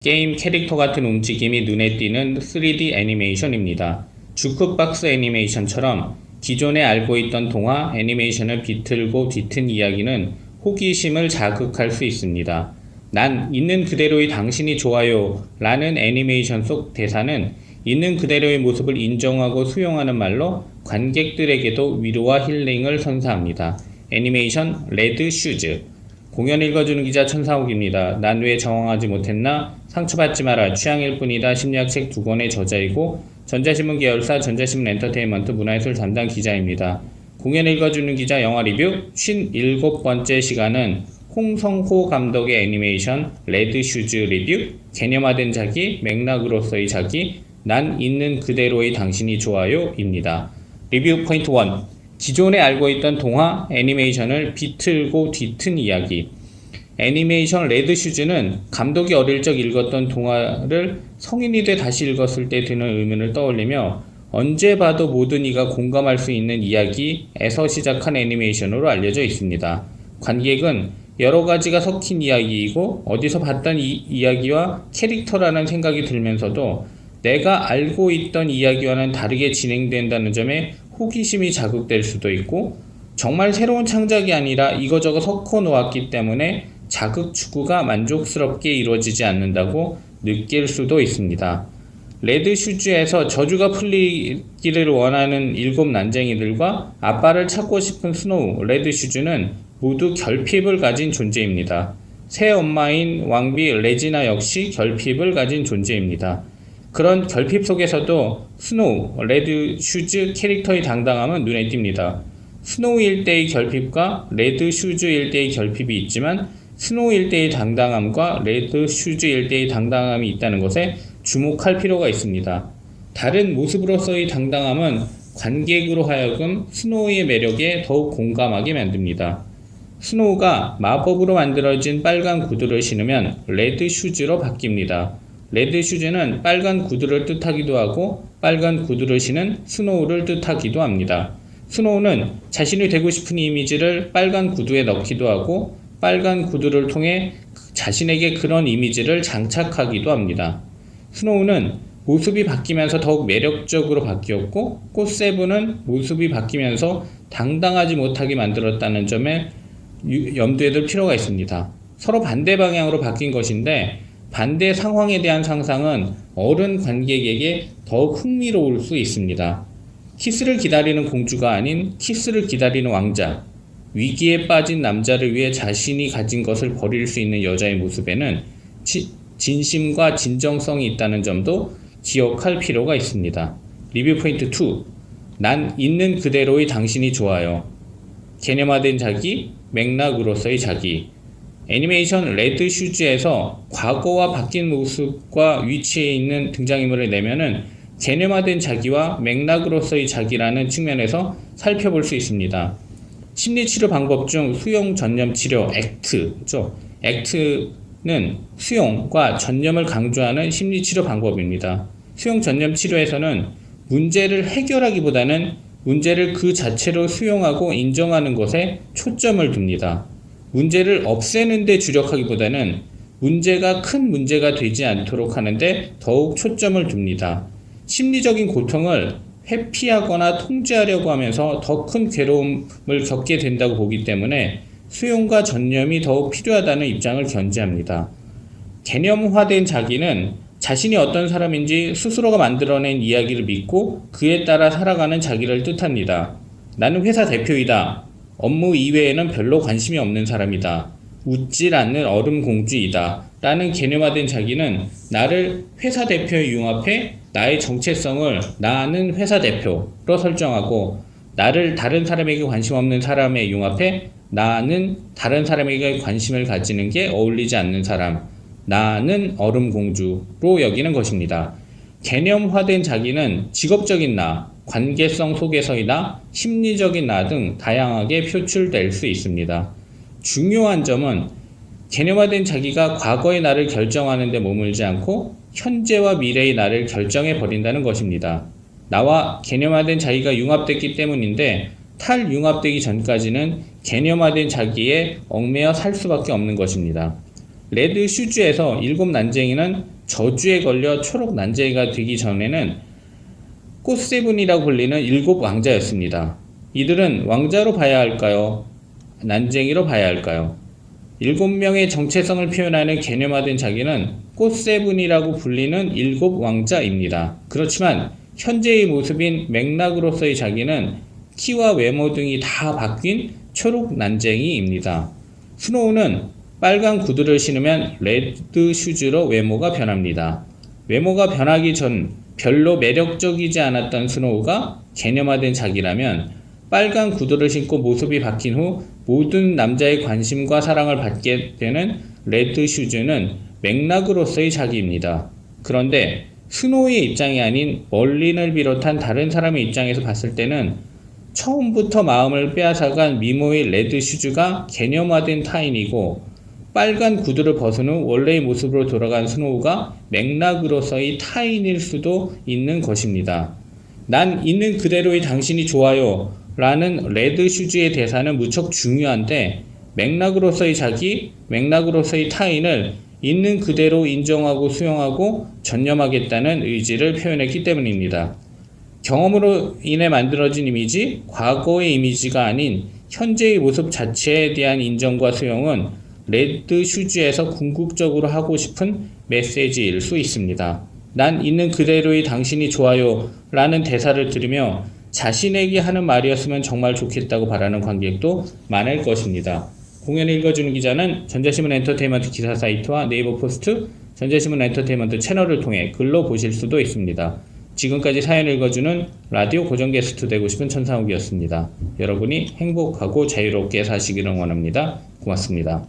게임 캐릭터 같은 움직임이 눈에 띄는 3D 애니메이션입니다. 주크박스 애니메이션처럼 기존에 알고 있던 동화 애니메이션을 비틀고 뒤튼 이야기는 호기심을 자극할 수 있습니다. 난 있는 그대로의 당신이 좋아요 라는 애니메이션 속 대사는 있는 그대로의 모습을 인정하고 수용하는 말로 관객들에게도 위로와 힐링을 선사합니다. 애니메이션 레드 슈즈. 공연 읽어주는 기자 천상욱입니다. 난 왜 정황하지 못했나? 상처받지 마라. 취향일 뿐이다. 심리학 책 2권의 저자이고 전자신문 계열사 전자신문 엔터테인먼트 문화예술 담당 기자입니다. 공연 읽어주는 기자 영화 리뷰 57번째 시간은 홍성호 감독의 애니메이션 레드 슈즈 리뷰, 개념화된 자기, 맥락으로서의 자기, 난 있는 그대로의 당신이 좋아요 입니다. 리뷰 포인트 1. 기존에 알고 있던 동화 애니메이션을 비틀고 뒤튼 이야기. 애니메이션 레드 슈즈는 감독이 어릴 적 읽었던 동화를 성인이 돼 다시 읽었을 때 드는 의문을 떠올리며 언제 봐도 모든 이가 공감할 수 있는 이야기에서 시작한 애니메이션으로 알려져 있습니다. 관객은 여러 가지가 섞인 이야기이고 어디서 봤던 이야기와 캐릭터라는 생각이 들면서도 내가 알고 있던 이야기와는 다르게 진행된다는 점에 호기심이 자극될 수도 있고 정말 새로운 창작이 아니라 이거저거 섞어 놓았기 때문에 자극 추구가 만족스럽게 이루어지지 않는다고 느낄 수도 있습니다. 레드 슈즈에서 저주가 풀리기를 원하는 7 난쟁이들과 아빠를 찾고 싶은 스노우, 레드 슈즈는 모두 결핍을 가진 존재입니다. 새 엄마인 왕비 레지나 역시 결핍을 가진 존재입니다. 그런 결핍 속에서도 스노우, 레드 슈즈 캐릭터의 당당함은 눈에 띕니다. 스노우 일대의 결핍과 레드 슈즈 일대의 결핍이 있지만 스노우 일대의 당당함과 레드 슈즈 일대의 당당함이 있다는 것에 주목할 필요가 있습니다. 다른 모습으로서의 당당함은 관객으로 하여금 스노우의 매력에 더욱 공감하게 만듭니다. 스노우가 마법으로 만들어진 빨간 구두를 신으면 레드 슈즈로 바뀝니다. 레드 슈즈는 빨간 구두를 뜻하기도 하고 빨간 구두를 신은 스노우를 뜻하기도 합니다. 스노우는 자신이 되고 싶은 이미지를 빨간 구두에 넣기도 하고 빨간 구두를 통해 자신에게 그런 이미지를 장착하기도 합니다. 스노우는 모습이 바뀌면서 더욱 매력적으로 바뀌었고 꽃세븐은 모습이 바뀌면서 당당하지 못하게 만들었다는 점에 염두에 둘 필요가 있습니다. 서로 반대 방향으로 바뀐 것인데 반대 상황에 대한 상상은 어른 관객에게 더욱 흥미로울 수 있습니다. 키스를 기다리는 공주가 아닌 키스를 기다리는 왕자, 위기에 빠진 남자를 위해 자신이 가진 것을 버릴 수 있는 여자의 모습에는 진심과 진정성이 있다는 점도 기억할 필요가 있습니다. 리뷰 포인트 2. 난 있는 그대로의 당신이 좋아요. 개념화된 자기, 맥락으로서의 자기. 애니메이션 레드 슈즈에서 과거와 바뀐 모습과 위치에 있는 등장인물을 내면은 개념화된 자기와 맥락으로서의 자기라는 측면에서 살펴볼 수 있습니다. 심리치료 방법 중 수용 전념 치료 액트죠. 액트는 수용과 전념을 강조하는 심리치료 방법입니다. 수용 전념 치료에서는 문제를 해결하기보다는 문제를 그 자체로 수용하고 인정하는 것에 초점을 둡니다. 문제를 없애는 데 주력하기보다는 문제가 큰 문제가 되지 않도록 하는데 더욱 초점을 둡니다. 심리적인 고통을 회피하거나 통제하려고 하면서 더 큰 괴로움을 겪게 된다고 보기 때문에 수용과 전념이 더욱 필요하다는 입장을 견지합니다. 개념화된 자기는 자신이 어떤 사람인지 스스로가 만들어낸 이야기를 믿고 그에 따라 살아가는 자기를 뜻합니다. 나는 회사 대표이다. 업무 이외에는 별로 관심이 없는 사람이다. 웃질 않는 얼음공주이다. 라는 개념화된 자기는 나를 회사 대표에 융합해 나의 정체성을 나는 회사 대표로 설정하고 나를 다른 사람에게 관심 없는 사람에 융합해 나는 다른 사람에게 관심을 가지는 게 어울리지 않는 사람, 나는 얼음공주로 여기는 것입니다. 개념화된 자기는 직업적인 나, 관계성 속에서의 나, 심리적인 나 등 다양하게 표출될 수 있습니다. 중요한 점은 개념화된 자기가 과거의 나를 결정하는 데 머물지 않고 현재와 미래의 나를 결정해 버린다는 것입니다. 나와 개념화된 자기가 융합됐기 때문인데 탈융합되기 전까지는 개념화된 자기에 얽매여 살 수밖에 없는 것입니다. 레드 슈즈에서 일곱 난쟁이는 저주에 걸려 초록 난쟁이가 되기 전에는 꽃세븐이라고 불리는 일곱 왕자였습니다. 이들은 왕자로 봐야 할까요? 난쟁이로 봐야 할까요? 일곱 명의 정체성을 표현하는 개념화된 자기는 꽃세븐이라고 불리는 일곱 왕자입니다. 그렇지만 현재의 모습인 맥락으로서의 자기는 키와 외모 등이 다 바뀐 초록 난쟁이입니다. 스노우는 빨간 구두를 신으면 레드 슈즈로 외모가 변합니다. 외모가 변하기 전 별로 매력적이지 않았던 스노우가 개념화된 자기라면 빨간 구두를 신고 모습이 바뀐 후 모든 남자의 관심과 사랑을 받게 되는 레드 슈즈는 맥락으로서의 자기입니다. 그런데 스노우의 입장이 아닌 멀린을 비롯한 다른 사람의 입장에서 봤을 때는 처음부터 마음을 빼앗아간 미모의 레드 슈즈가 개념화된 타인이고 빨간 구두를 벗은 후 원래의 모습으로 돌아간 스노우가 맥락으로서의 타인일 수도 있는 것입니다. 난 있는 그대로의 당신이 좋아요 라는 레드 슈즈의 대사는 무척 중요한데 맥락으로서의 자기, 맥락으로서의 타인을 있는 그대로 인정하고 수용하고 전념하겠다는 의지를 표현했기 때문입니다. 경험으로 인해 만들어진 이미지, 과거의 이미지가 아닌 현재의 모습 자체에 대한 인정과 수용은 레드 슈즈에서 궁극적으로 하고 싶은 메시지일 수 있습니다. 난 있는 그대로의 당신이 좋아요 라는 대사를 들으며 자신에게 하는 말이었으면 정말 좋겠다고 바라는 관객도 많을 것입니다. 공연을 읽어주는 기자는 전자신문 엔터테인먼트 기사 사이트와 네이버 포스트, 전자신문 엔터테인먼트 채널을 통해 글로 보실 수도 있습니다. 지금까지 사연을 읽어주는 라디오 고정 게스트 되고 싶은 천상욱이었습니다. 여러분이 행복하고 자유롭게 사시기를 원합니다. 고맙습니다.